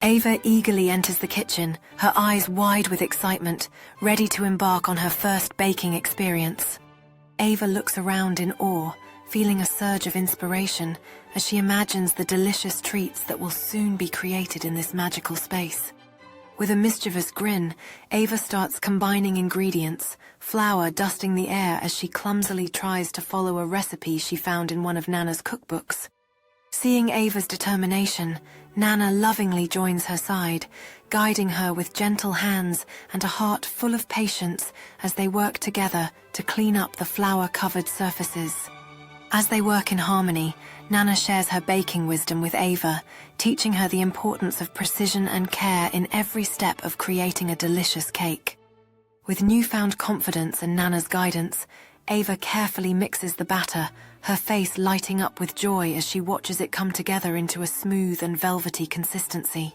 Ava eagerly enters the kitchen, her eyes wide with excitement, ready to embark on her first baking experience. Ava looks around in awe, feeling a surge of inspiration as she imagines the delicious treats that will soon be created in this magical space. With a mischievous grin, Ava starts combining ingredients, flour dusting the air as she clumsily tries to follow a recipe she found in one of Nana's cookbooks. Seeing Ava's determination, Nana lovingly joins her side, guiding her with gentle hands and a heart full of patience as they work together to clean up the flour-covered surfaces. As they work in harmony, Nana shares her baking wisdom with Ava, teaching her the importance of precision and care in every step of creating a delicious cake. With newfound confidence and Nana's guidance, Ava carefully mixes the batter, her face lighting up with joy as she watches it come together into a smooth and velvety consistency.